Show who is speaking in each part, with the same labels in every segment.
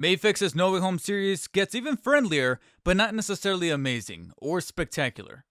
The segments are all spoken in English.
Speaker 1: Mafex's No Way Home series gets even friendlier, but not necessarily amazing or spectacular.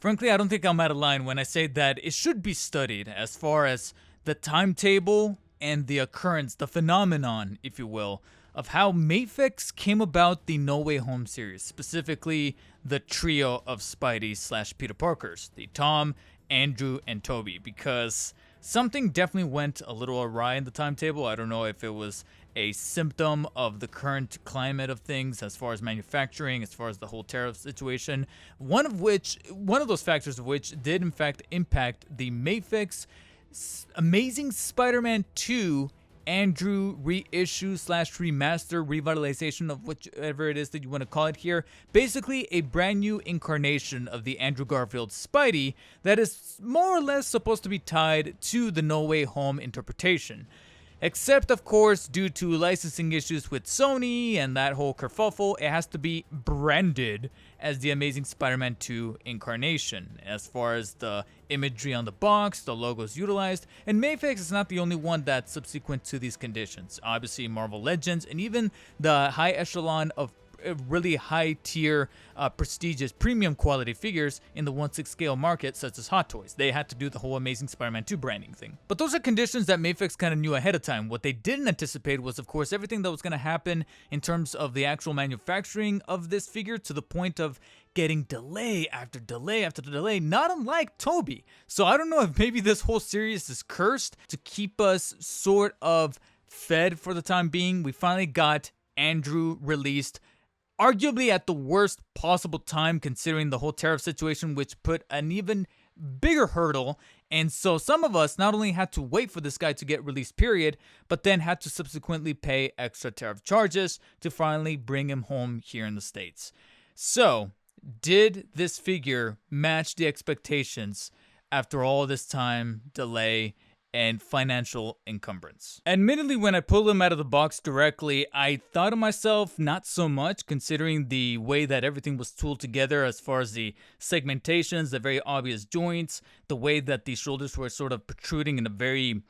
Speaker 1: Frankly, I don't think I'm out of line when I say that it should be studied as far as the timetable and the occurrence, the phenomenon, if you will, of how Mafex came about the No Way Home series, specifically the trio of Spidey / Peter Parkers, the Tom, Andrew, and Toby, because something definitely went a little awry in the timetable. I don't know if it was a symptom of the current climate of things as far as manufacturing, as far as the whole tariff situation. One of those factors of which did in fact impact the Mafex Amazing Spider-Man 2 Andrew reissue / remaster revitalization of whichever it is that you want to call it here. Basically a brand new incarnation of the Andrew Garfield Spidey that is more or less supposed to be tied to the No Way Home interpretation. Except, of course, due to licensing issues with Sony and that whole kerfuffle, it has to be branded as the Amazing Spider-Man 2 incarnation. As far as the imagery on the box, the logos utilized, and Mafex is not the only one that's subsequent to these conditions. Obviously, Marvel Legends and even the high echelon of really high tier, prestigious, premium quality figures in the 1/6 scale market, such as Hot Toys. They had to do the whole Amazing Spider-Man 2 branding thing. But those are conditions that Mafex kind of knew ahead of time. What they didn't anticipate was, of course, everything that was going to happen in terms of the actual manufacturing of this figure, to the point of getting delay after delay after delay, not unlike Toby. So I don't know if maybe this whole series is cursed to keep us sort of fed for the time being. We finally got Andrew released, arguably at the worst possible time considering the whole tariff situation, which put an even bigger hurdle. And so some of us not only had to wait for this guy to get released, period, but then had to subsequently pay extra tariff charges to finally bring him home here in the States. So, did this figure match the expectations after all this time, delay, and financial encumbrance? Admittedly, when I pulled him out of the box directly, I thought to myself, not so much, considering the way that everything was tooled together as far as the segmentations, the very obvious joints, the way that the shoulders were sort of protruding in a very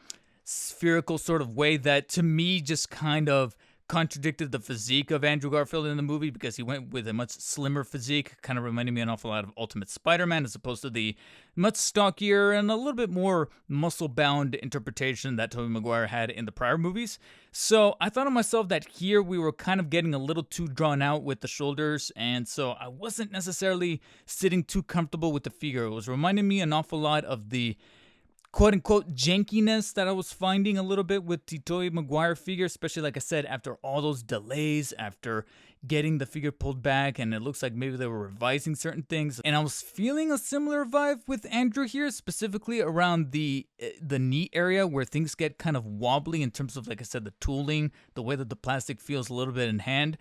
Speaker 1: spherical sort of way that to me just kind of contradicted the physique of Andrew Garfield in the movie, because he went with a much slimmer physique, kind of reminding me an awful lot of Ultimate Spider-Man, as opposed to the much stockier and a little bit more muscle-bound interpretation that Tobey Maguire had in the prior movies. So I thought to myself that here we were kind of getting a little too drawn out with the shoulders, and so I wasn't necessarily sitting too comfortable with the figure. It was reminding me an awful lot of the quote-unquote jankiness that I was finding a little bit with the Tobey Maguire figure, especially, like I said, after all those delays, after getting the figure pulled back, and it looks like maybe they were revising certain things. And I was feeling a similar vibe with Andrew here, specifically around the knee area where things get kind of wobbly in terms of, like I said, the tooling, the way that the plastic feels a little bit in hand.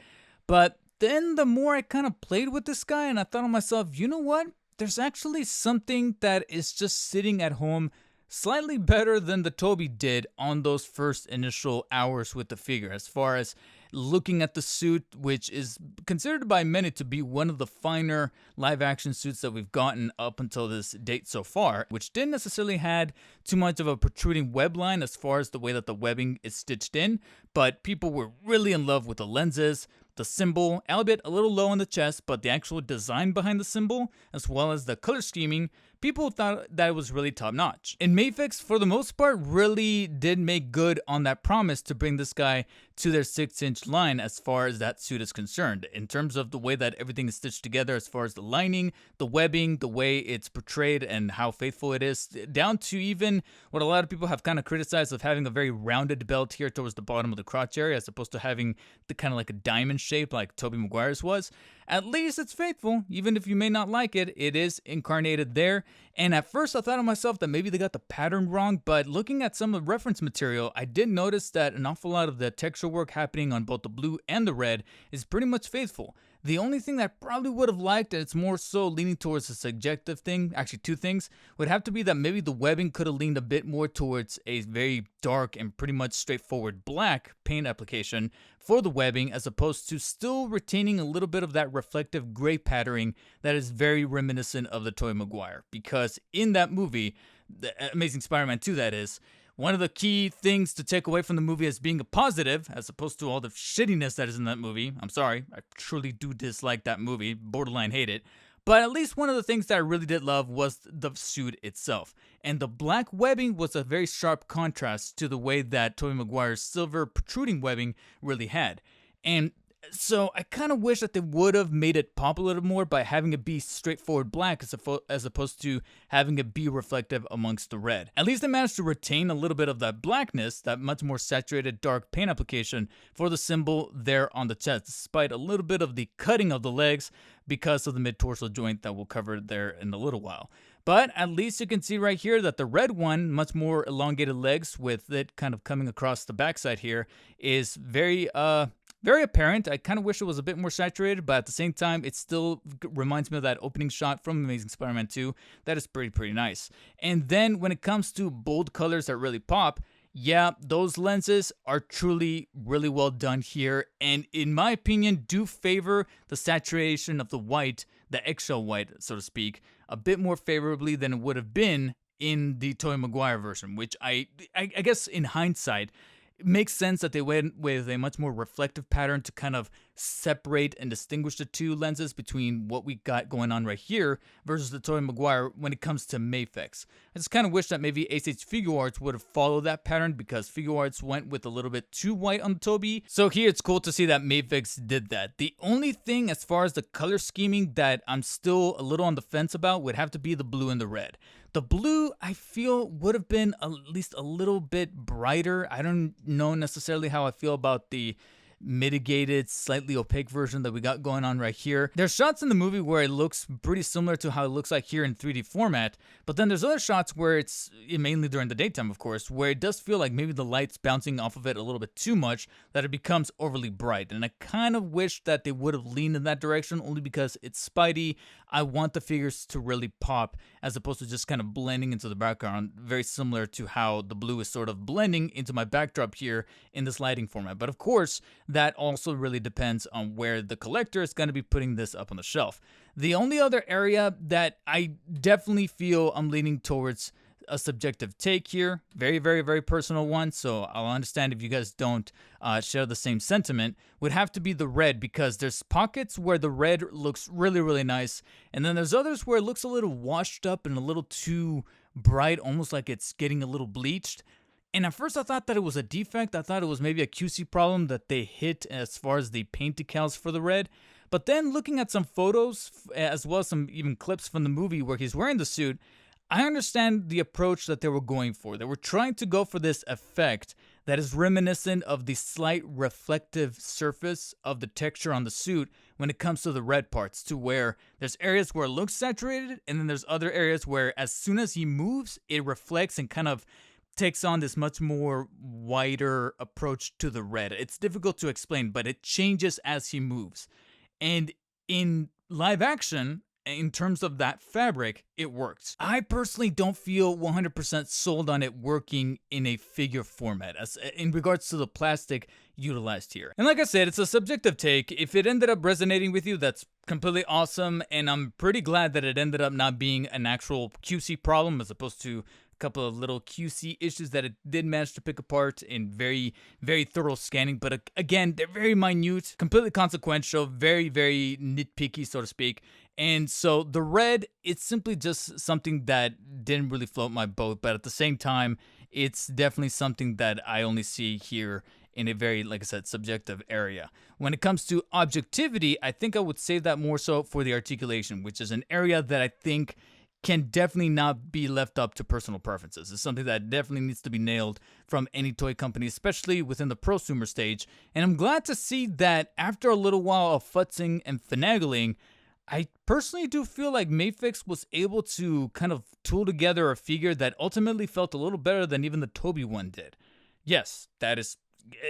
Speaker 1: But then the more I kind of played with this guy, and I thought to myself, you know what? There's actually something that is just sitting at home slightly better than the Toby did on those first initial hours with the figure, as far as looking at the suit, which is considered by many to be one of the finer live action suits that we've gotten up until this date so far, which didn't necessarily had too much of a protruding web line as far as the way that the webbing is stitched in, but people were really in love with the lenses, the symbol, albeit a little low on the chest, but the actual design behind the symbol, as well as the color scheming, people thought that it was really top notch. And Mafex, for the most part, really did make good on that promise to bring this guy to their 6-inch line as far as that suit is concerned. In terms of the way that everything is stitched together, as far as the lining, the webbing, the way it's portrayed, and how faithful it is, down to even what a lot of people have kind of criticized of having a very rounded belt here towards the bottom of the crotch area, as opposed to having the kind of like a diamond shape like Tobey Maguire's was. At least it's faithful. Even if you may not like it, it is incarnated there. And at first I thought to myself that maybe they got the pattern wrong, but looking at some of the reference material, I did notice that an awful lot of the texture work happening on both the blue and the red is pretty much faithful. The only thing that I probably would have liked, and it's more so leaning towards a subjective thing, actually two things, would have to be that maybe the webbing could have leaned a bit more towards a very dark and pretty much straightforward black paint application for the webbing, as opposed to still retaining a little bit of that reflective gray patterning that is very reminiscent of the Tobey Maguire. Because in that movie, the Amazing Spider-Man 2 that is, one of the key things to take away from the movie as being a positive, as opposed to all the shittiness that is in that movie. I'm sorry, I truly do dislike that movie, borderline hate it. But at least one of the things that I really did love was the suit itself. And the black webbing was a very sharp contrast to the way that Tobey Maguire's silver protruding webbing really had. And so I kind of wish that they would have made it pop a little more by having it be straightforward black as opposed to having it be reflective amongst the red. At least they managed to retain a little bit of that blackness, that much more saturated dark paint application for the symbol there on the chest, despite a little bit of the cutting of the legs because of the mid-torso joint that we'll cover there in a little while. But at least you can see right here that the red one, much more elongated legs with it kind of coming across the backside here, is very apparent. I kind of wish it was a bit more saturated, but at the same time, it still reminds me of that opening shot from Amazing Spider-Man 2. That is pretty nice. And then when it comes to bold colors that really pop, yeah, those lenses are truly really well done here, and in my opinion, do favor the saturation of the white, the eggshell white, so to speak, a bit more favorably than it would have been in the Tobey Maguire version, which I guess in hindsight, it makes sense that they went with a much more reflective pattern to kind of separate and distinguish the two lenses between what we got going on right here versus the Tobey Maguire when it comes to Mafex. I just kind of wish that maybe S.H.FIGUARTS would have followed that pattern because FIGUARTS went with a little bit too white on the Tobey. So here it's cool to see that Mafex did that. The only thing as far as the color scheming that I'm still a little on the fence about would have to be the blue and the red. The blue, I feel, would have been at least a little bit brighter. I don't know necessarily how I feel about the mitigated, slightly opaque version that we got going on right here. There's shots in the movie where it looks pretty similar to how it looks like here in 3D format, but then there's other shots where it's, mainly during the daytime of course, where it does feel like maybe the light's bouncing off of it a little bit too much, that it becomes overly bright. And I kind of wish that they would have leaned in that direction, only because it's Spidey. I want the figures to really pop as opposed to just kind of blending into the background, very similar to how the blue is sort of blending into my backdrop here in this lighting format. But of course, that also really depends on where the collector is going to be putting this up on the shelf. The only other area that I definitely feel I'm leaning towards a subjective take here, very personal one, so I'll understand if you guys don't share the same sentiment, would have to be the red, because there's pockets where the red looks really nice, and then there's others where it looks a little washed up and a little too bright, almost like it's getting a little bleached. And at first I thought that it was a defect. I thought it was maybe a QC problem that they hit as far as the paint decals for the red. But then looking at some photos, as well as some even clips from the movie where he's wearing the suit, I understand the approach that they were going for. They were trying to go for this effect that is reminiscent of the slight reflective surface of the texture on the suit when it comes to the red parts, to where there's areas where it looks saturated, and then there's other areas where as soon as he moves, it reflects and kind of takes on this much more wider approach to the red. It's difficult to explain, but it changes as he moves. And in live action, in terms of that fabric, it works. I personally don't feel 100% sold on it working in a figure format as in regards to the plastic utilized here. And like I said, it's a subjective take. If it ended up resonating with you, that's completely awesome, and I'm pretty glad that it ended up not being an actual QC problem as opposed to a couple of little QC issues that it did manage to pick apart in very thorough scanning. But again, they're very minute, completely consequential, very nitpicky, so to speak. And so the red, it's simply just something that didn't really float my boat, but at the same time, it's definitely something that I only see here in a very, like I said, subjective area. When it comes to objectivity, I think I would save that more so for the articulation, which is an area that I think can definitely not be left up to personal preferences. It's something that definitely needs to be nailed from any toy company, especially within the prosumer stage. And I'm glad to see that after a little while of futzing and finagling, I personally do feel like Mafex was able to kind of tool together a figure that ultimately felt a little better than even the Tobey one did. Yes, that is,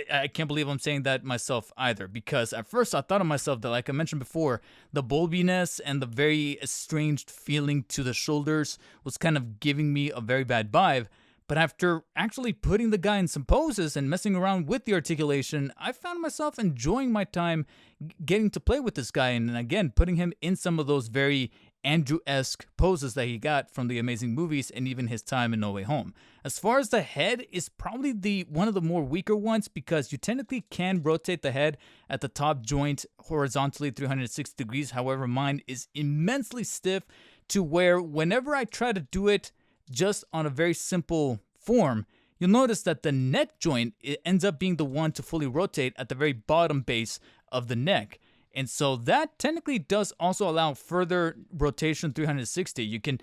Speaker 1: I can't believe I'm saying that myself either, because at first I thought of myself that, like I mentioned before, the bulbiness and the very estranged feeling to the shoulders was kind of giving me a very bad vibe. But after actually putting the guy in some poses and messing around with the articulation, I found myself enjoying my time getting to play with this guy, and again, putting him in some of those very Andrew-esque poses that he got from the Amazing movies and even his time in No Way Home. As far as the head is probably one of the more weaker ones because you technically can rotate the head at the top joint horizontally 360 degrees. However, mine is immensely stiff to where whenever I try to do it just on a very simple form, you'll notice that the neck joint, it ends up being the one to fully rotate at the very bottom base of the neck. And so that technically does also allow further rotation 360. You can,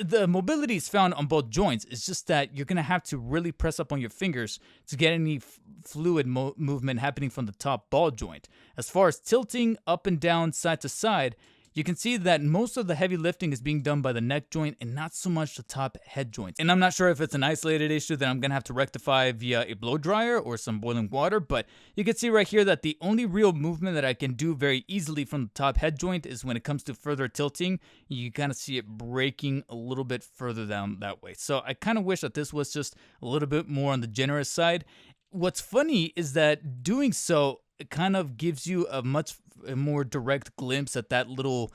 Speaker 1: the mobility is found on both joints. It's just that you're going to have to really press up on your fingers to get any fluid movement happening from the top ball joint. As far as tilting up and down, side to side, you can see that most of the heavy lifting is being done by the neck joint and not so much the top head joint. And I'm not sure if it's an isolated issue that I'm going to have to rectify via a blow dryer or some boiling water, but you can see right here that the only real movement that I can do very easily from the top head joint is when it comes to further tilting. You kind of see it breaking a little bit further down that way. So I kind of wish that this was just a little bit more on the generous side. What's funny is that doing so, it kind of gives you a much more direct glimpse at that little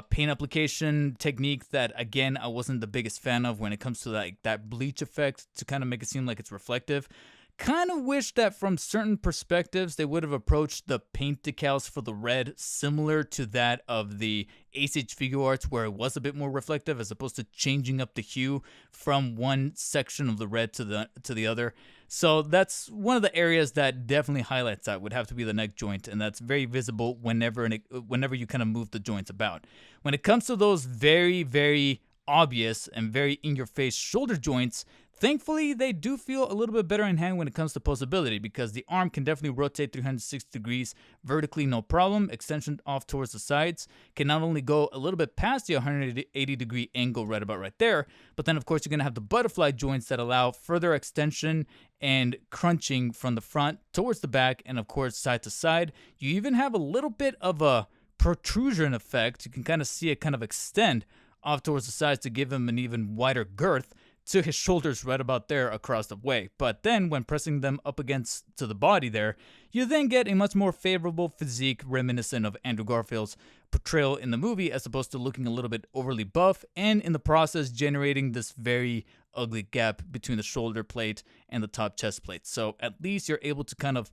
Speaker 1: paint application technique that, again, I wasn't the biggest fan of when it comes to that bleach effect to kind of make it seem like it's reflective. Kind of wish that from certain perspectives they would have approached the paint decals for the red similar to that of the S.H.FIGUARTS, where it was a bit more reflective as opposed to changing up the hue from one section of the red to the other. So that's one of the areas that definitely highlights that would have to be the neck joint, and that's very visible whenever you kind of move the joints about. When it comes to those very, very obvious and very in-your-face shoulder joints, thankfully, they do feel a little bit better in hand when it comes to posability because the arm can definitely rotate 360 degrees vertically, no problem. Extension off towards the sides can not only go a little bit past the 180 degree angle right about right there, but then of course you're going to have the butterfly joints that allow further extension and crunching from the front towards the back and of course side to side. You even have a little bit of a protrusion effect. You can kind of see it kind of extend off towards the sides to give him an even wider girth to his shoulders right about there across the way. But then when pressing them up against to the body there, you then get a much more favorable physique reminiscent of Andrew Garfield's portrayal in the movie as opposed to looking a little bit overly buff and in the process generating this very ugly gap between the shoulder plate and the top chest plate. So at least you're able to kind of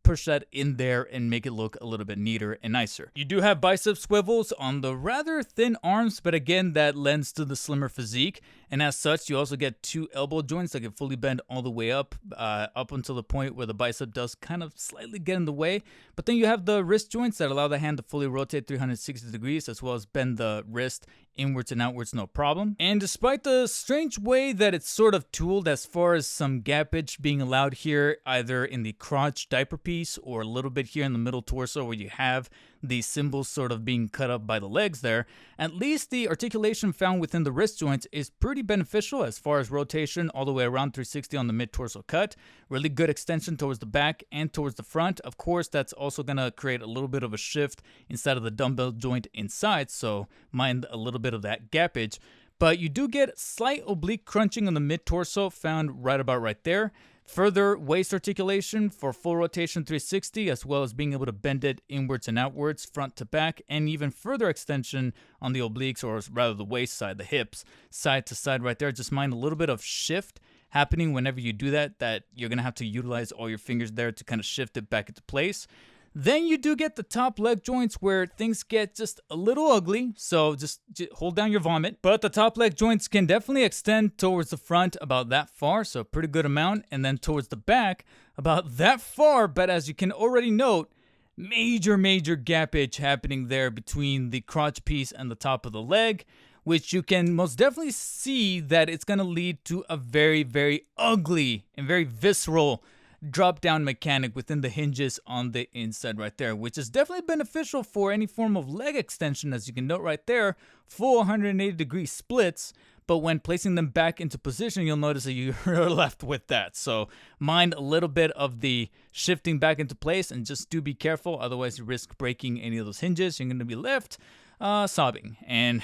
Speaker 1: push that in there and make it look a little bit neater and nicer. You do have bicep swivels on the rather thin arms, but again, that lends to the slimmer physique. And as such, you also get two elbow joints that can fully bend all the way up until the point where the bicep does kind of slightly get in the way. But then you have the wrist joints that allow the hand to fully rotate 360 degrees as well as bend the wrist inwards and outwards, no problem. And despite the strange way that it's sort of tooled as far as some gappage being allowed here, either in the crotch diaper piece or a little bit here in the middle torso where you have the symbols sort of being cut up by the legs there, at least the articulation found within the wrist joints is pretty beneficial as far as rotation all the way around 360 on the mid-torso cut. Really good extension towards the back and towards the front. Of course, that's also going to create a little bit of a shift inside of the dumbbell joint inside, so mind a little bit of that gappage. But you do get slight oblique crunching on the mid-torso found right about right there. Further waist articulation for full rotation 360 as well as being able to bend it inwards and outwards, front to back, and even further extension on the obliques or rather the waist side, the hips, side to side right there. Just mind a little bit of shift happening whenever you do that you're going to have to utilize all your fingers there to kind of shift it back into place. Then you do get the top leg joints where things get just a little ugly, so just hold down your vomit. But the top leg joints can definitely extend towards the front about that far, so a pretty good amount, and then towards the back about that far. But as you can already note, major gappage happening there between the crotch piece and the top of the leg, which you can most definitely see that it's going to lead to a very ugly and very visceral drop down mechanic within the hinges on the inside right there, which is definitely beneficial for any form of leg extension. As you can note right there, full 180 degree splits, but when placing them back into position, you'll notice that you're left with that. So mind a little bit of the shifting back into place and just do be careful, otherwise you risk breaking any of those hinges. You're going to be left sobbing. And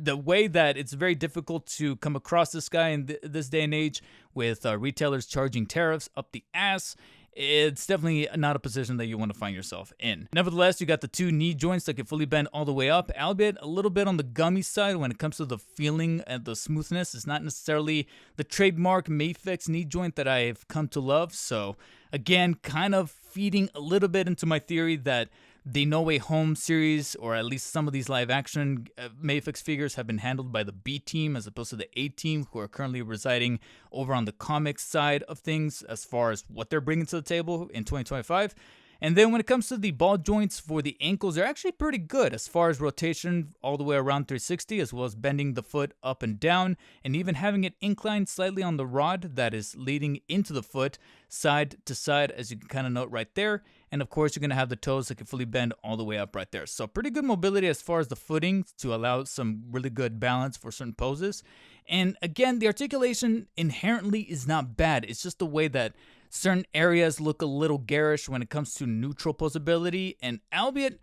Speaker 1: the way that it's very difficult to come across this guy in this day and age with retailers charging tariffs up the ass, it's definitely not a position that you want to find yourself in. Nevertheless, you got the two knee joints that can fully bend all the way up, albeit a little bit on the gummy side when it comes to the feeling and the smoothness. It's not necessarily the trademark Mafex knee joint that I've come to love. So again, kind of feeding a little bit into my theory that the No Way Home series, or at least some of these live-action Mafex figures, have been handled by the B team as opposed to the A team, who are currently residing over on the comics side of things as far as what they're bringing to the table in 2025. And then when it comes to the ball joints for the ankles, they're actually pretty good as far as rotation all the way around 360, as well as bending the foot up and down, and even having it inclined slightly on the rod that is leading into the foot side to side, as you can kind of note right there. And of course, you're going to have the toes that can fully bend all the way up right there. So pretty good mobility as far as the footing to allow some really good balance for certain poses. And again, the articulation inherently is not bad. It's just the way that certain areas look a little garish when it comes to neutral posability, and albeit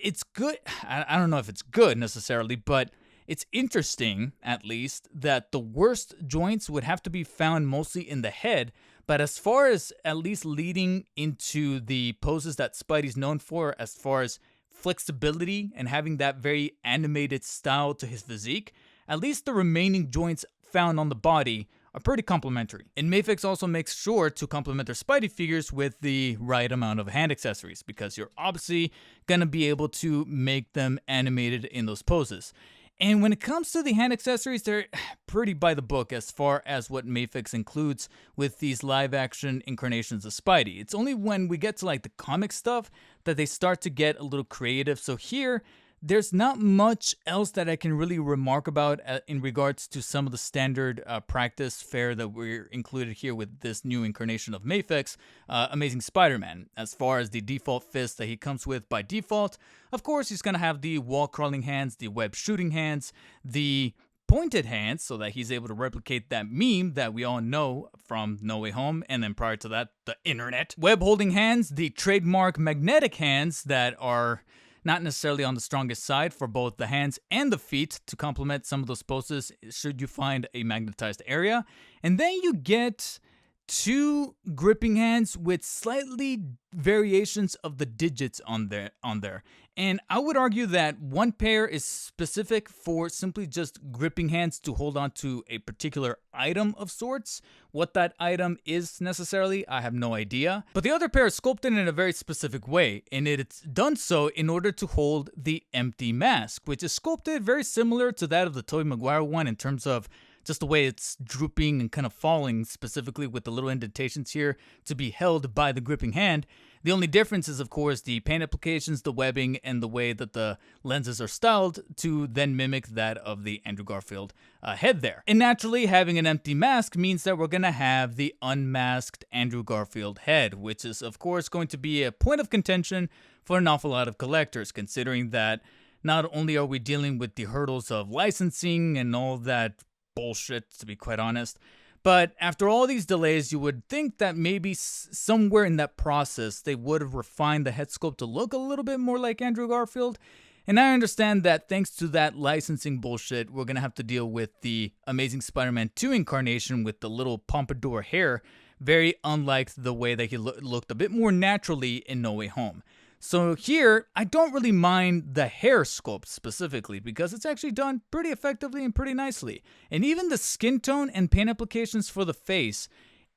Speaker 1: it's good, I don't know if it's good necessarily, but it's interesting, at least, that the worst joints would have to be found mostly in the head. But as far as at least leading into the poses that Spidey's known for, as far as flexibility and having that very animated style to his physique, at least the remaining joints found on the body are pretty complementary. And Mafex also makes sure to complement their Spidey figures with the right amount of hand accessories, because you're obviously gonna be able to make them animated in those poses. And when it comes to the hand accessories, they're pretty by the book as far as what Mafex includes with these live action incarnations of Spidey. It's only when we get to like the comic stuff that they start to get a little creative. So here, there's not much else that I can really remark about in regards to some of the standard practice fare that we're included here with this new incarnation of Mafex, Amazing Spider-Man. As far as the default fist that he comes with by default, of course, he's going to have the wall-crawling hands, the web shooting hands, the pointed hands, so that he's able to replicate that meme that we all know from No Way Home, and then prior to that, the internet. Web-holding hands, the trademark magnetic hands that are not necessarily on the strongest side for both the hands and the feet to complement some of those poses should you find a magnetized area. And then you get two gripping hands with slightly variations of the digits on there. And I would argue that one pair is specific for simply just gripping hands to hold on to a particular item of sorts. What that item is necessarily, I have no idea. But the other pair is sculpted in a very specific way, and it's done so in order to hold the empty mask, which is sculpted very similar to that of the Tobey Maguire one in terms of just the way it's drooping and kind of falling, specifically with the little indentations here to be held by the gripping hand. The only difference is, of course, the paint applications, the webbing, and the way that the lenses are styled to then mimic that of the Andrew Garfield head there. And naturally, having an empty mask means that we're going to have the unmasked Andrew Garfield head, which is, of course, going to be a point of contention for an awful lot of collectors, considering that not only are we dealing with the hurdles of licensing and all that bullshit, to be quite honest, but after all these delays, you would think that maybe somewhere in that process they would have refined the head sculpt to look a little bit more like Andrew Garfield. And I understand that thanks to that licensing bullshit, we're going to have to deal with the Amazing Spider-Man 2 incarnation with the little pompadour hair, very unlike the way that he looked a bit more naturally in No Way Home. So here, I don't really mind the hair sculpt specifically because it's actually done pretty effectively and pretty nicely. And even the skin tone and paint applications for the face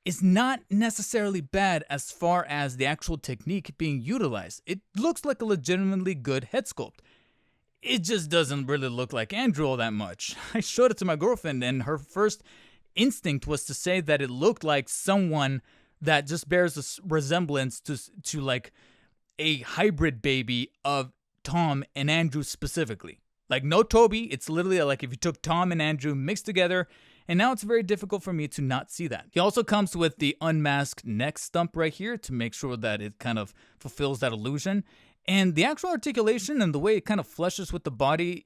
Speaker 1: is not necessarily bad as far as the actual technique being utilized. It looks like a legitimately good head sculpt. It just doesn't really look like Andrew all that much. I showed it to my girlfriend and her first instinct was to say that it looked like someone that just bears a resemblance to like a hybrid baby of Tom and Andrew specifically. Like no Toby, it's literally like if you took Tom and Andrew mixed together, and now it's very difficult for me to not see that. He also comes with the unmasked neck stump right here to make sure that it kind of fulfills that illusion. And the actual articulation and the way it kind of flushes with the body,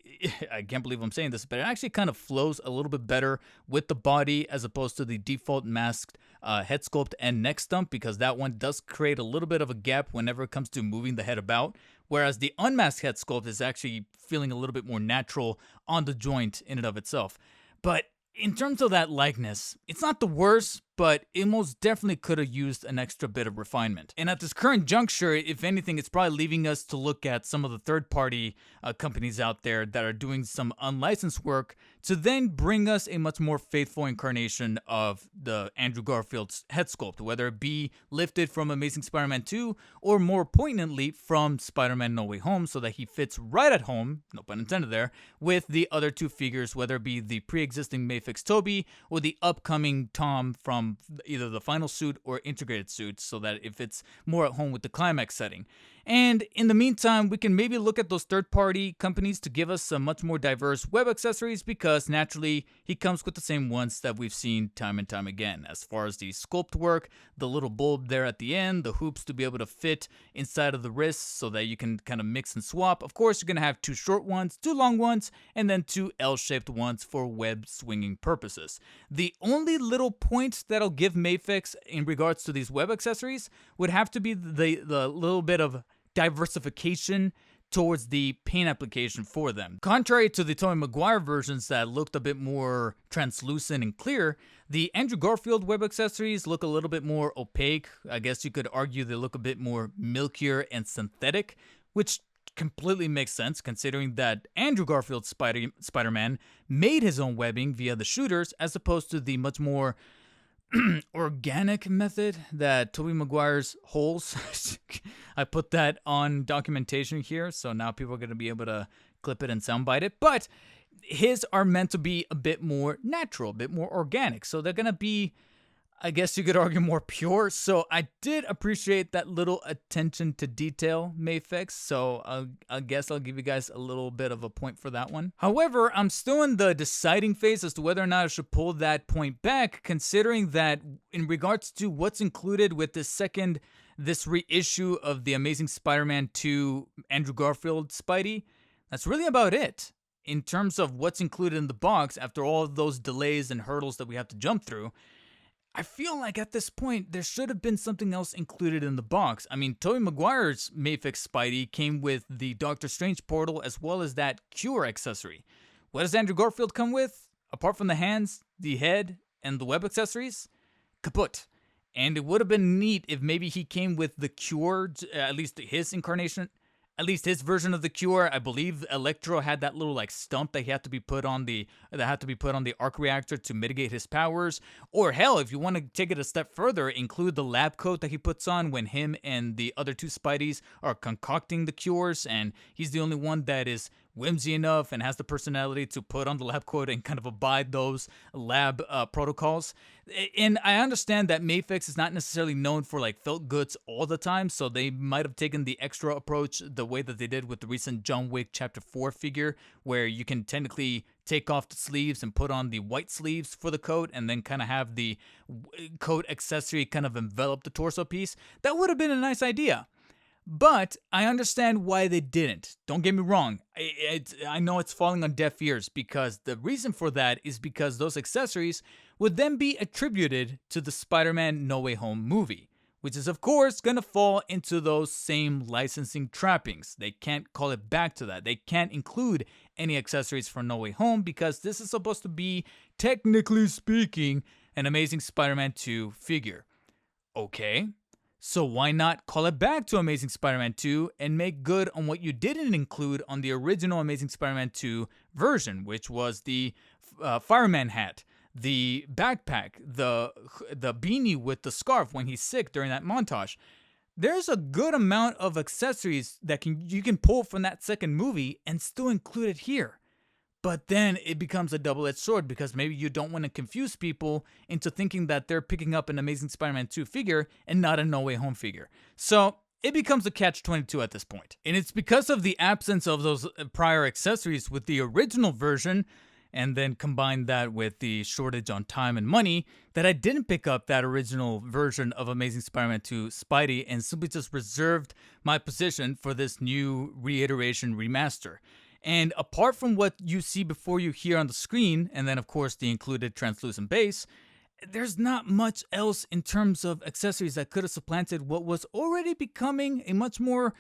Speaker 1: I can't believe I'm saying this, but it actually kind of flows a little bit better with the body as opposed to the default masked head sculpt and neck stump, because that one does create a little bit of a gap whenever it comes to moving the head about, whereas the unmasked head sculpt is actually feeling a little bit more natural on the joint in and of itself. But in terms of that likeness, it's not the worst, but it most definitely could have used an extra bit of refinement. And at this current juncture, if anything, it's probably leaving us to look at some of the third-party companies out there that are doing some unlicensed work to then bring us a much more faithful incarnation of the Andrew Garfield's head sculpt, whether it be lifted from Amazing Spider-Man 2 or more poignantly from Spider-Man No Way Home, so that he fits right at home, no pun intended there, with the other two figures, whether it be the pre-existing Mafex Toby or the upcoming Tom from either the final suit or integrated suit, so that it fits more at home with the climax setting. And in the meantime, we can maybe look at those third-party companies to give us some much more diverse web accessories, because naturally he comes with the same ones that we've seen time and time again, as far as the sculpt work, the little bulb there at the end, the hoops to be able to fit inside of the wrists so that you can kind of mix and swap. Of course, you're going to have two short ones, two long ones, and then two L-shaped ones for web swinging purposes. The only little point that I'll give Mafex in regards to these web accessories would have to be the little bit of diversification towards the paint application for them. Contrary to the Tobey Maguire versions that looked a bit more translucent and clear, the Andrew Garfield web accessories look a little bit more opaque. I guess you could argue they look a bit more milkier and synthetic, which completely makes sense considering that Andrew Garfield's Spider-Man made his own webbing via the shooters, as opposed to the much more organic method that Tobey Maguire's holes. I put that on documentation here, so now people are going to be able to clip it and soundbite it. But his are meant to be a bit more natural, a bit more organic. So they're going to be, I guess you could argue, more pure. So I did appreciate that little attention to detail, Mafex. So I guess I'll give you guys a little bit of a point for that one. However, I'm still in the deciding phase as to whether or not I should pull that point back, considering that in regards to what's included with this reissue of the Amazing Spider-Man 2 Andrew Garfield Spidey, that's really about it. In terms of what's included in the box after all of those delays and hurdles that we have to jump through, I feel like at this point, there should have been something else included in the box. I mean, Tobey Maguire's Mafex Spidey came with the Doctor Strange portal as well as that Cure accessory. What does Andrew Garfield come with? Apart from the hands, the head, and the web accessories? Kaput. And it would have been neat if maybe he came with the Cure, at least his incarnation, at least his version of the Cure. I believe Electro had that little like stump that had to be put on the arc reactor to mitigate his powers. Or hell, if you want to take it a step further, include the lab coat that he puts on when him and the other two Spideys are concocting the cures, and he's the only one that is whimsy enough and has the personality to put on the lab coat and kind of abide those lab protocols. And I understand that Mafex is not necessarily known for like felt goods all the time, so they might have taken the extra approach the way that they did with the recent John Wick Chapter 4 figure, where you can technically take off the sleeves and put on the white sleeves for the coat and then kind of have the coat accessory kind of envelop the torso piece. That would have been a nice idea. But I understand why they didn't. Don't get me wrong. I know it's falling on deaf ears, because the reason for that is because those accessories would then be attributed to the Spider-Man No Way Home movie, which is of course going to fall into those same licensing trappings. They can't call it back to that. They can't include any accessories for No Way Home because this is supposed to be, technically speaking, an Amazing Spider-Man 2 figure. Okay. So why not call it back to Amazing Spider-Man 2 and make good on what you didn't include on the original Amazing Spider-Man 2 version, which was the fireman hat, the backpack, the beanie with the scarf when he's sick during that montage. There's a good amount of accessories that you can pull from that second movie and still include it here. But then it becomes a double-edged sword, because maybe you don't want to confuse people into thinking that they're picking up an Amazing Spider-Man 2 figure and not a No Way Home figure. So it becomes a catch-22 at this point. And it's because of the absence of those prior accessories with the original version, and then combine that with the shortage on time and money, that I didn't pick up that original version of Amazing Spider-Man 2 Spidey and simply just reserved my position for this new reiteration remaster. And apart from what you see before you here on the screen, and then of course the included translucent base, there's not much else in terms of accessories that could have supplanted what was already becoming a much more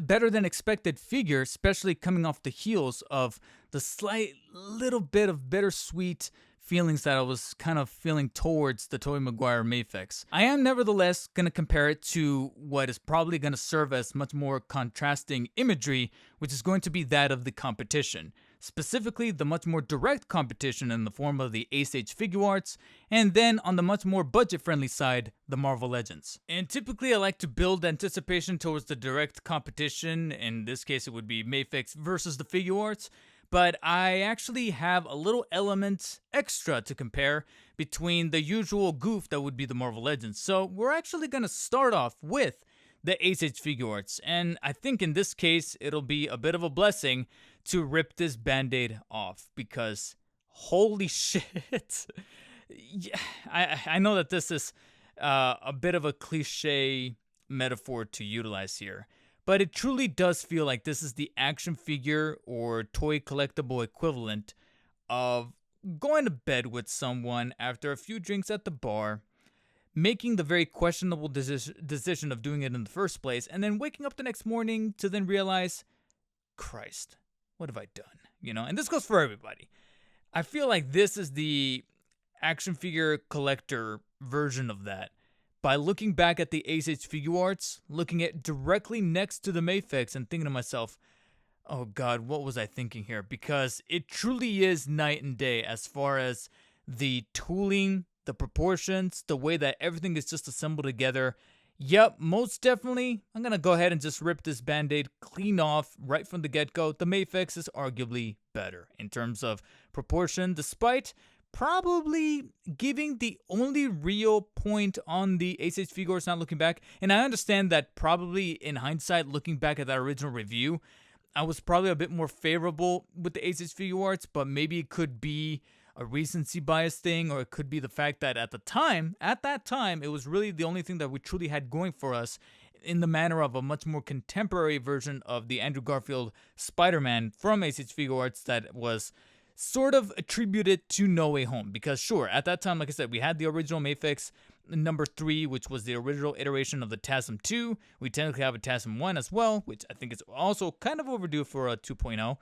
Speaker 1: better than expected figure, especially coming off the heels of the slight little bit of bittersweet feelings that I was kind of feeling towards the Tobey Maguire Mafex. I am nevertheless going to compare it to what is probably going to serve as much more contrasting imagery, which is going to be that of the competition. Specifically, the much more direct competition in the form of the S.H.FIGUARTS, and then on the much more budget-friendly side, the Marvel Legends. And typically I like to build anticipation towards the direct competition. In this case, it would be Mafex versus the Figuarts. But I actually have a little element extra to compare between the usual goof that would be the Marvel Legends. So we're actually going to start off with the S.H.FIGUARTS, and I think in this case it'll be a bit of a blessing to rip this band-aid off, because holy shit. Yeah, I know that this is a bit of a cliche metaphor to utilize here, but it truly does feel like this is the action figure or toy collectible equivalent of going to bed with someone after a few drinks at the bar, making the very questionable decision of doing it in the first place, and then waking up the next morning to then realize, Christ, what have I done? You know, and this goes for everybody. I feel like this is the action figure collector version of that. By looking back at the S.H.FIGUARTS, looking at directly next to the Mafex and thinking to myself, oh God, what was I thinking here? Because it truly is night and day as far as the tooling, the proportions, the way that everything is just assembled together. Yep, most definitely, I'm going to go ahead and just rip this band-aid clean off right from the get-go. The Mafex is arguably better in terms of proportion, despite probably giving the only real point on the S.H.FIGUARTS not looking back. And I understand that probably in hindsight, looking back at that original review, I was probably a bit more favorable with the S.H.FIGUARTS, but maybe it could be a recency bias thing, or it could be the fact that at that time, it was really the only thing that we truly had going for us in the manner of a much more contemporary version of the Andrew Garfield Spider-Man from S.H.FIGUARTS that was sort of attributed to No Way Home. Because sure, at that time, like I said, we had the original Mafex number 3, which was the original iteration of the TASM2. We technically have a TASM1 as well, which I think is also kind of overdue for a 2.0.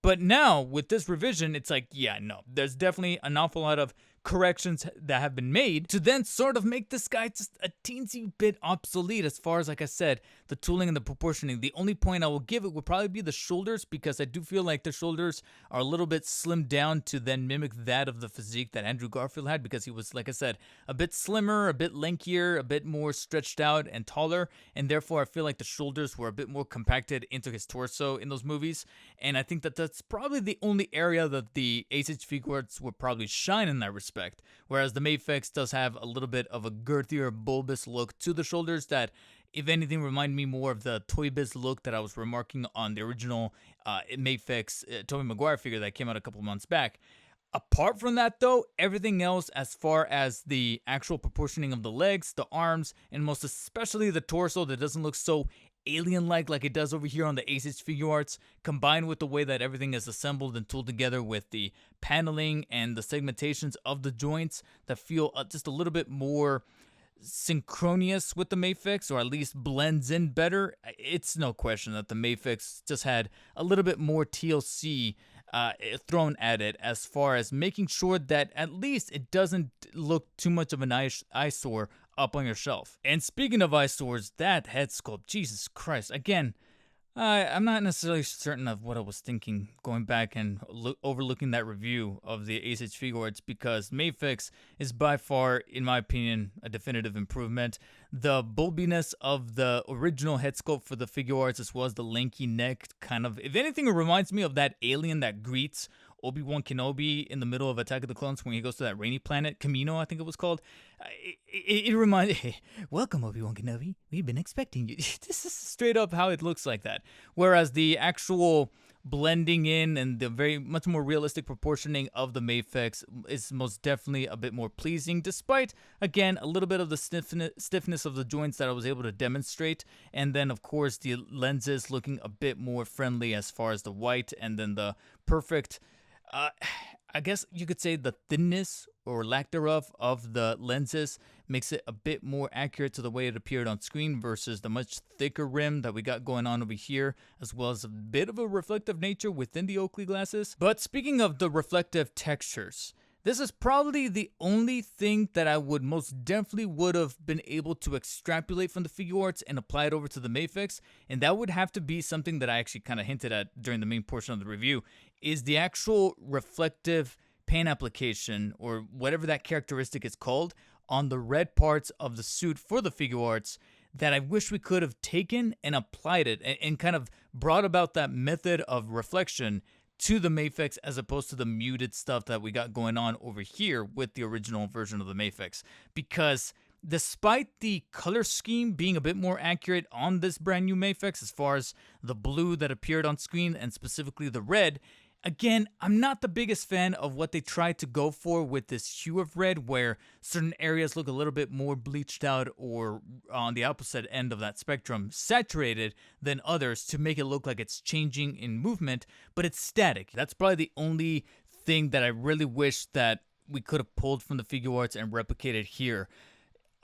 Speaker 1: But now, with this revision, it's like, yeah, no, there's definitely an awful lot of corrections that have been made to then sort of make this guy just a teensy bit obsolete as far as, like I said, the tooling and the proportioning. The only point I will give it would probably be the shoulders, because I do feel like the shoulders are a little bit slimmed down to then mimic that of the physique that Andrew Garfield had, because he was, like I said, a bit slimmer, a bit lankier, a bit more stretched out and taller, and therefore I feel like the shoulders were a bit more compacted into his torso in those movies. And I think that that's probably the only area that the S.H.FIGUARTS would probably shine in that respect. Whereas the Mafex does have a little bit of a girthier, bulbous look to the shoulders that, if anything, remind me more of the Toy Biz look that I was remarking on the original Mafex Tobey Maguire figure that came out a couple months back. Apart from that, though, everything else as far as the actual proportioning of the legs, the arms, and most especially the torso that doesn't look so alien-like like it does over here on the S.H.FIGUARTS, combined with the way that everything is assembled and tooled together with the paneling and the segmentations of the joints that feel just a little bit more synchronous with the Mafex, or at least blends in better. It's no question that the Mafex just had a little bit more TLC thrown at it as far as making sure that at least it doesn't look too much of an eyesore up on your shelf. And speaking of eyesores, that head sculpt, Jesus Christ, again, I'm not necessarily certain of what I was thinking going back and overlooking that review of the S.H.FIGUARTS, because Mafex is by far, in my opinion, a definitive improvement. The bulbiness of the original head sculpt for the Figuarts, as well as the lanky neck, kind of, if anything, it reminds me of that alien that greets Obi-Wan Kenobi in the middle of Attack of the Clones when he goes to that rainy planet, Kamino, I think it was called. It reminds, hey, welcome Obi-Wan Kenobi, we've been expecting you. This is straight up how it looks like that. Whereas the actual blending in and the very much more realistic proportioning of the Mafex is most definitely a bit more pleasing, despite, again, a little bit of the stiffness of the joints that I was able to demonstrate. And then, of course, the lenses looking a bit more friendly as far as the white, and then the perfect, I guess you could say the thinness or lack thereof of the lenses makes it a bit more accurate to the way it appeared on screen versus the much thicker rim that we got going on over here, as well as a bit of a reflective nature within the Oakley glasses. But speaking of the reflective textures, This is probably the only thing that I would most definitely would have been able to extrapolate from the Figuarts and apply it over to the Mafex, and that would have to be something that I actually kind of hinted at during the main portion of the review, is the actual reflective paint application, or whatever that characteristic is called, on the red parts of the suit for the Figuarts, that I wish we could have taken and applied it and kind of brought about that method of reflection to the Mafex, as opposed to the muted stuff that we got going on over here with the original version of the Mafex. Because despite the color scheme being a bit more accurate on this brand new Mafex, as far as the blue that appeared on screen and specifically the red, again, I'm not the biggest fan of what they tried to go for with this hue of red, where certain areas look a little bit more bleached out, or on the opposite end of that spectrum, saturated, than others, to make it look like it's changing in movement, but it's static. That's probably the only thing that I really wish that we could have pulled from the Figuarts and replicated here.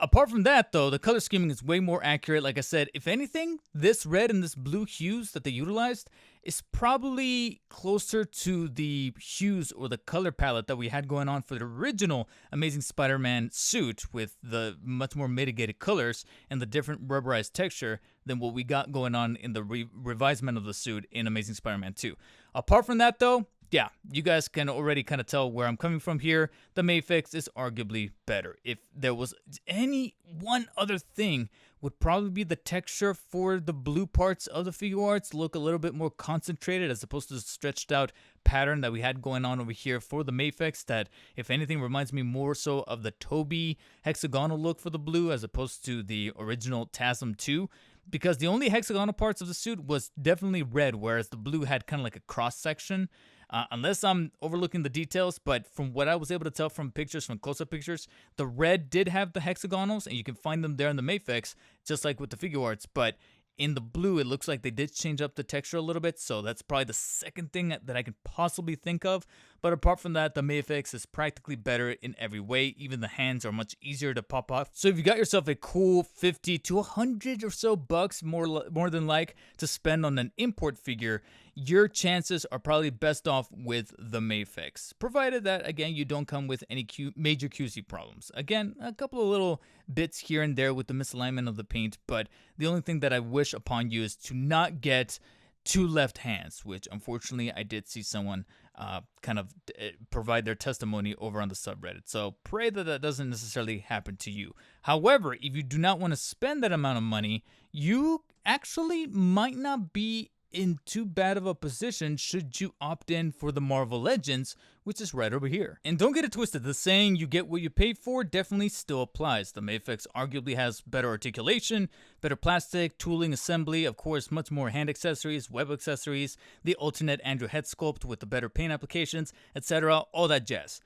Speaker 1: Apart from that, though, the color scheming is way more accurate. Like I said, if anything, this red and this blue hues that they utilized is probably closer to the hues or the color palette that we had going on for the original Amazing Spider-Man suit, with the much more mitigated colors and the different rubberized texture than what we got going on in the revisement of the suit in Amazing Spider-Man 2. Apart from that, though, yeah, you guys can already kind of tell where I'm coming from here. The Mafex is arguably better. If there was any one other thing, would probably be the texture for the blue parts of the Figuarts look a little bit more concentrated, as opposed to the stretched out pattern that we had going on over here for the Mafex, that if anything reminds me more so of the Toby hexagonal look for the blue, as opposed to the original TASM2. Because the only hexagonal parts of the suit was definitely red, whereas the blue had kind of like a cross section. Unless I'm overlooking the details, but from what I was able to tell from pictures, from close-up pictures, the red did have the hexagonals, and you can find them there in the Mafex, just like with the Figuarts. But in the blue, it looks like they did change up the texture a little bit, so that's probably the second thing that I can possibly think of. But apart from that, the Mafex is practically better in every way. Even the hands are much easier to pop off. So if you got yourself a cool 50 to 100 or so bucks, more than like, to spend on an import figure, your chances are probably best off with the Mafex, provided that, again, you don't come with any major QC problems. Again, a couple of little bits here and there with the misalignment of the paint, but the only thing that I wish upon you is to not get two left hands, which unfortunately I did see someone kind of provide their testimony over on the subreddit. So pray that that doesn't necessarily happen to you. However, if you do not want to spend that amount of money, you actually might not be in too bad of a position should you opt in for the Marvel Legends, which is right over here. And don't get it twisted, the saying you get what you pay for definitely still applies. The Mafex arguably has better articulation, better plastic, tooling, assembly, of course much more hand accessories, web accessories, the alternate Andrew head sculpt with the better paint applications, etc., all that jazz.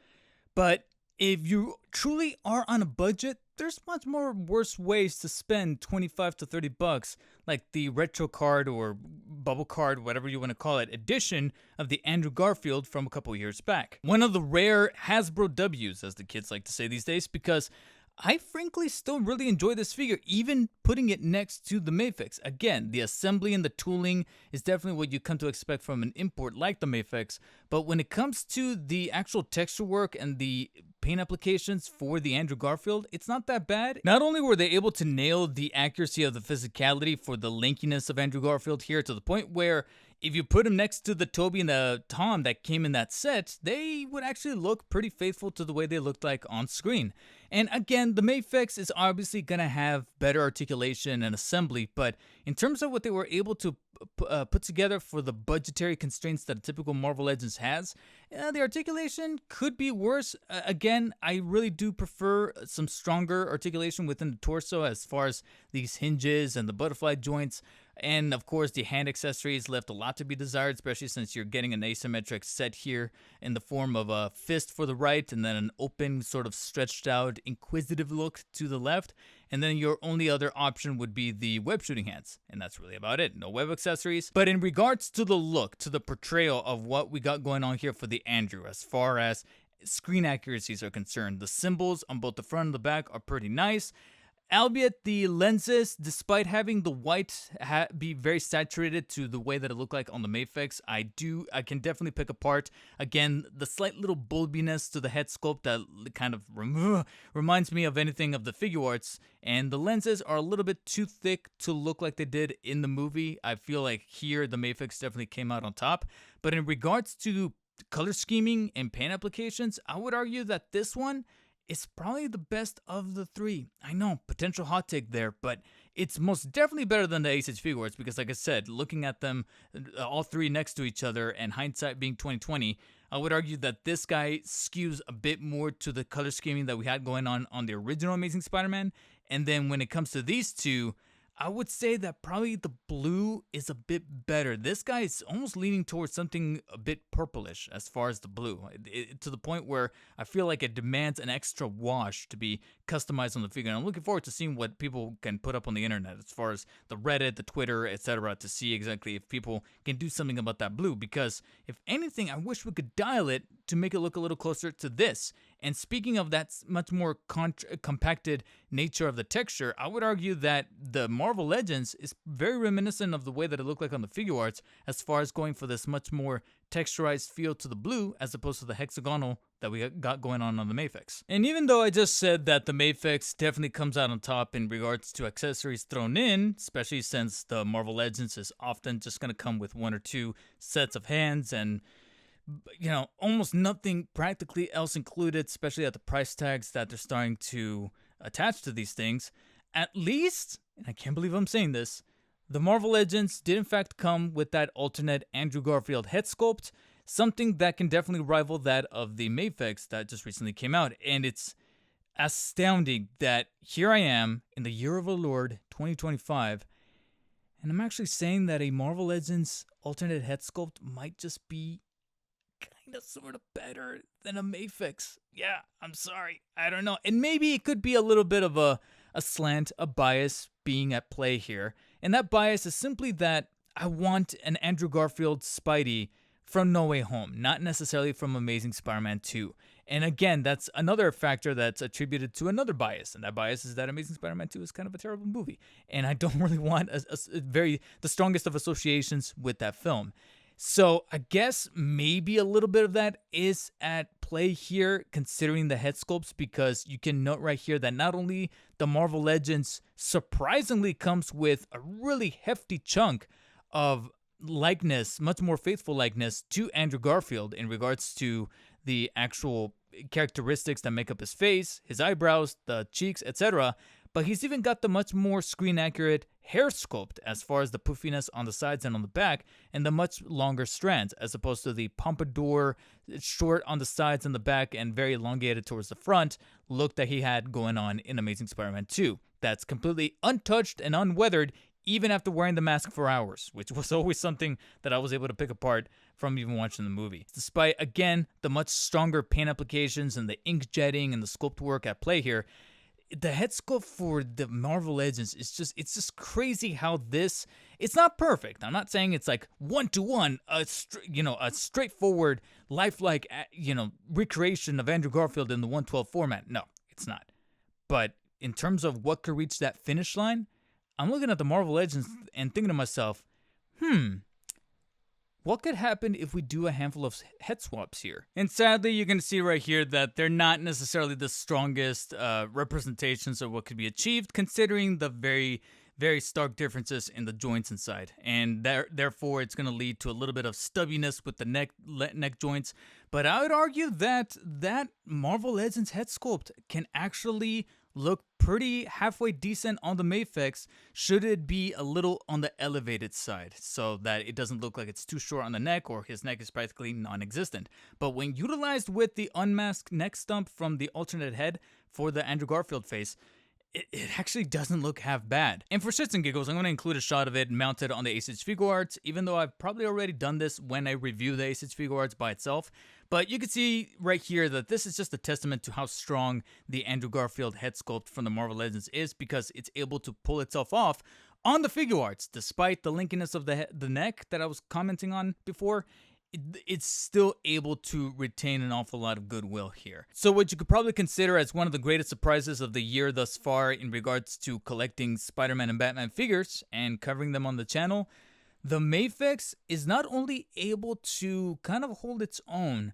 Speaker 1: But if you truly are on a budget, there's much more worse ways to spend 25 to 30 bucks, like the retro card or bubble card, whatever you want to call it, edition of the Andrew Garfield from a couple years back. One of the rare Hasbro W's, as the kids like to say these days, because I frankly still really enjoy this figure, even putting it next to the Mafex. Again, the assembly and the tooling is definitely what you come to expect from an import like the Mafex, but when it comes to the actual texture work and the paint applications for the Andrew Garfield, it's not that bad. Not only were they able to nail the accuracy of the physicality for the lankiness of Andrew Garfield here, to the point where if you put him next to the Toby and the Tom that came in that set, they would actually look pretty faithful to the way they looked like on screen. And again, the Mafex is obviously going to have better articulation and assembly, but in terms of what they were able to put together for the budgetary constraints that a typical Marvel Legends has, the articulation could be worse. Again, I really do prefer some stronger articulation within the torso, as far as these hinges and the butterfly joints. And of course, the hand accessories left a lot to be desired, especially since you're getting an asymmetric set here in the form of a fist for the right and then an open, sort of stretched out, inquisitive look to the left. And then your only other option would be the web shooting hands. And that's really about it. No web accessories. But in regards to the look, to the portrayal of what we got going on here for the Andrew, as far as screen accuracies are concerned, the symbols on both the front and the back are pretty nice. albeit the lenses, despite having the white be very saturated to the way that it looked like on the Mafex, I can definitely pick apart, again, the slight little bulbiness to the head sculpt that kind of reminds me of anything of the Figuarts, and the lenses are a little bit too thick to look like they did in the movie. I feel like here the Mafex definitely came out on top, but in regards to color scheming and paint applications, I would argue that this one is probably the best of the three. I know, potential hot take there, but it's most definitely better than the S.H.FIGUARTS because, like I said, looking at them all three next to each other and hindsight being 2020, I would argue that this guy skews a bit more to the color scheming that we had going on the original Amazing Spider-Man. And then when it comes to these two, I would say that probably the blue is a bit better. This guy is almost leaning towards something a bit purplish as far as the blue, to the point where I feel like it demands an extra wash to be customized on the figure. And I'm looking forward to seeing what people can put up on the internet as far as the Reddit, the Twitter, etc., to see exactly if people can do something about that blue. Because if anything, I wish we could dial it to make it look a little closer to this. And speaking of that much more compacted nature of the texture, I would argue that the Marvel Legends is very reminiscent of the way that it looked like on the Figuarts as far as going for this much more texturized feel to the blue as opposed to the hexagonal that we got going on the Mafex. And even though I just said that the Mafex definitely comes out on top in regards to accessories thrown in, especially since the Marvel Legends is often just going to come with one or two sets of hands and almost nothing practically else included, especially at the price tags that they're starting to attach to these things. At least, and I can't believe I'm saying this, the Marvel Legends did in fact come with that alternate Andrew Garfield head sculpt, something that can definitely rival that of the Mafex that just recently came out. And it's astounding that here I am in the year of our Lord 2025, and I'm actually saying that a Marvel Legends alternate head sculpt might just be kind of sort of better than a Mafex. Yeah, I'm sorry. I don't know. And maybe it could be a little bit of a slant, a bias being at play here. And that bias is simply that I want an Andrew Garfield Spidey from No Way Home, not necessarily from Amazing Spider-Man 2. And again, that's another factor that's attributed to another bias. And that bias is that Amazing Spider-Man 2 is kind of a terrible movie. And I don't really want the strongest of associations with that film. So I guess maybe a little bit of that is at play here, considering the head sculpts, because you can note right here that not only the Marvel Legends surprisingly comes with a really hefty chunk of likeness, much more faithful likeness to Andrew Garfield in regards to the actual characteristics that make up his face, his eyebrows, the cheeks, etc., but he's even got the much more screen-accurate hair sculpt as far as the poofiness on the sides and on the back, and the much longer strands, as opposed to the pompadour, short on the sides and the back and very elongated towards the front look that he had going on in Amazing Spider-Man 2. That's completely untouched and unweathered, even after wearing the mask for hours, which was always something that I was able to pick apart from even watching the movie. Despite, again, the much stronger paint applications and the ink jetting and the sculpt work at play here, the head sculpt for the Marvel Legends is just crazy how it's not perfect. I'm not saying it's like one-to-one, a straightforward, lifelike, recreation of Andrew Garfield in the 112 format. No, it's not. But in terms of what could reach that finish line, I'm looking at the Marvel Legends and thinking to myself, what could happen if we do a handful of head swaps here? And sadly, you can see right here that they're not necessarily the strongest representations of what could be achieved, considering the very, very stark differences in the joints inside. And therefore, it's going to lead to a little bit of stubbiness with the neck joints. But I would argue that Marvel Legends head sculpt can actually look pretty halfway decent on the Mafex, should it be a little on the elevated side, so that it doesn't look like it's too short on the neck or his neck is practically non-existent. But when utilized with the unmasked neck stump from the alternate head for the Andrew Garfield face, it actually doesn't look half bad. And for shits and giggles, I'm going to include a shot of it mounted on the S.H.FIGUARTS, even though I've probably already done this when I review the S.H.FIGUARTS by itself. But you can see right here that this is just a testament to how strong the Andrew Garfield head sculpt from the Marvel Legends is, because it's able to pull itself off on the Figuarts, despite the linkiness of the neck that I was commenting on before. it's still able to retain an awful lot of goodwill here. So what you could probably consider as one of the greatest surprises of the year thus far in regards to collecting Spider-Man and Batman figures and covering them on the channel, the Mafex is not only able to kind of hold its own,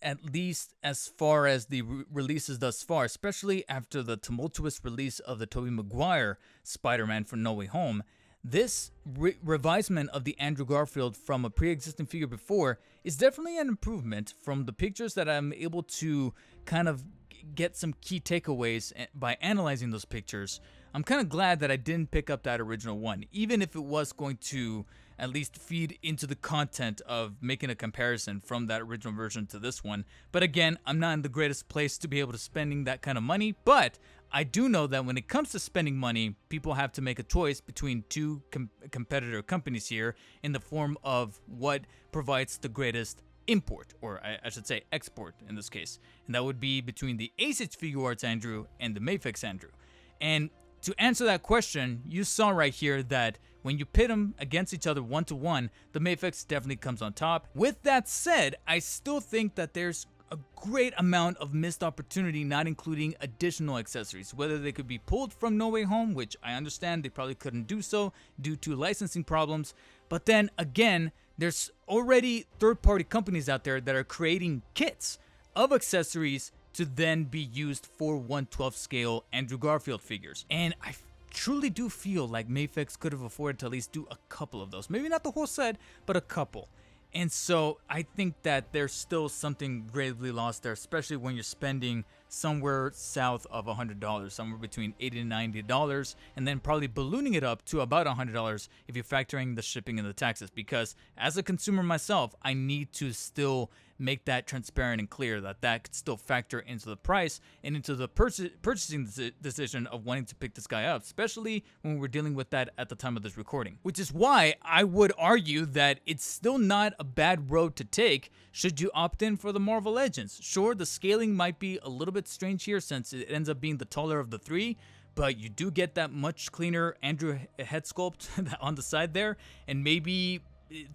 Speaker 1: at least as far as the releases thus far, especially after the tumultuous release of the Tobey Maguire Spider-Man for No Way Home. This revisement of the Andrew Garfield from a pre-existing figure before is definitely an improvement from the pictures that I'm able to kind of get some key takeaways by analyzing those pictures. I'm kind of glad that I didn't pick up that original one, even if it was going to at least feed into the content of making a comparison from that original version to this one. But again, I'm not in the greatest place to be able to spending that kind of money, but I do know that when it comes to spending money, people have to make a choice between two competitor companies here in the form of what provides the greatest import, or I should say export in this case. And that would be between the S.H.FIGUARTS Andrew and the Mafex Andrew. And to answer that question, you saw right here that when you pit them against each other 1-to-1, the Mafex definitely comes on top. With that said, I still think that there's a great amount of missed opportunity, not including additional accessories, whether they could be pulled from No Way Home, which I understand they probably couldn't do so due to licensing problems. But then again, there's already third-party companies out there that are creating kits of accessories to then be used for 1/12 scale Andrew Garfield figures. And I truly do feel like Mafex could have afforded to at least do a couple of those. Maybe not the whole set, but a couple. And so I think that there's still something gravely lost there, especially when you're spending somewhere south of $100, somewhere between $80 and $90, and then probably ballooning it up to about $100 if you're factoring the shipping and the taxes. Because as a consumer myself, I need to still make that transparent and clear that that could still factor into the price and into the purchasing decision of wanting to pick this guy up, especially when we're dealing with that at the time of this recording. Which is why I would argue that it's still not a bad road to take should you opt in for the Marvel Legends. Sure, the scaling might be a little bit strange here since it ends up being the taller of the three, but you do get that much cleaner Andrew head sculpt on the side there, and maybe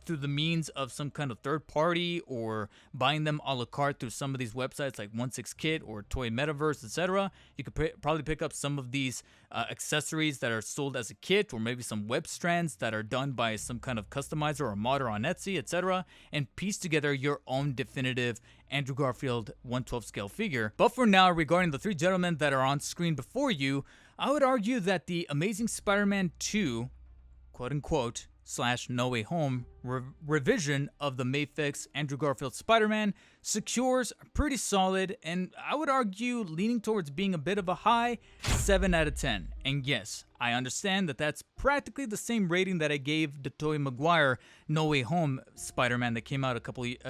Speaker 1: through the means of some kind of third party or buying them a la carte through some of these websites like 16kit or Toy Metaverse, etc. You could probably pick up some of these accessories that are sold as a kit, or maybe some web strands that are done by some kind of customizer or modder on Etsy, etc., and piece together your own definitive Andrew Garfield 1/12 scale figure. But for now, regarding the three gentlemen that are on screen before you, I would argue that the Amazing Spider-Man 2, quote unquote, / No Way Home revision of the Mafex Andrew Garfield Spider-Man secures a pretty solid, and I would argue leaning towards being a bit of a high 7 out of 10. And yes, I understand that that's practically the same rating that I gave the Tobey Maguire No Way Home Spider-Man that came out a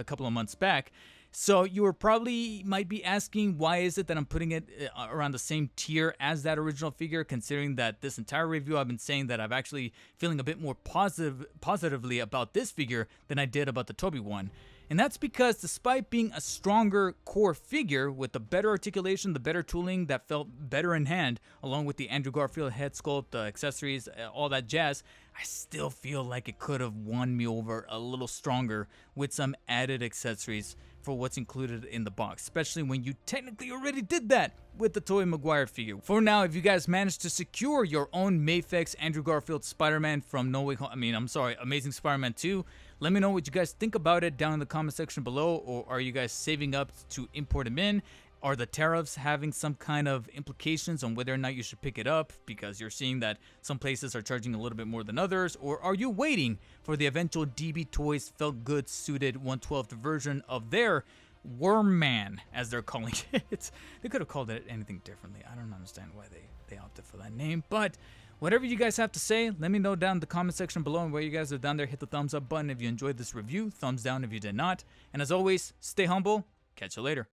Speaker 1: couple of months back. So you were probably might be asking, why is it that I'm putting it around the same tier as that original figure, considering that this entire review I've been saying that I'm actually feeling a bit more positively about this figure than I did about the Tobey one. And that's because despite being a stronger core figure with the better articulation, the better tooling that felt better in hand, along with the Andrew Garfield head sculpt, the accessories, all that jazz, I still feel like it could have won me over a little stronger with some added accessories for what's included in the box, especially when you technically already did that with the Tobey Maguire figure. For now, if you guys managed to secure your own Mafex Andrew Garfield Spider-Man from No Way Home, Amazing Spider-Man 2, let me know what you guys think about it down in the comment section below, or are you guys saving up to import him in? Are the tariffs having some kind of implications on whether or not you should pick it up because you're seeing that some places are charging a little bit more than others? Or are you waiting for the eventual DB Toys Felt Good suited 1/12 version of their Worm Man, as they're calling it? They could have called it anything differently. I don't understand why they opted for that name. But whatever you guys have to say, let me know down in the comment section below. And while you guys are down there, hit the thumbs up button if you enjoyed this review. Thumbs down if you did not. And as always, stay humble. Catch you later.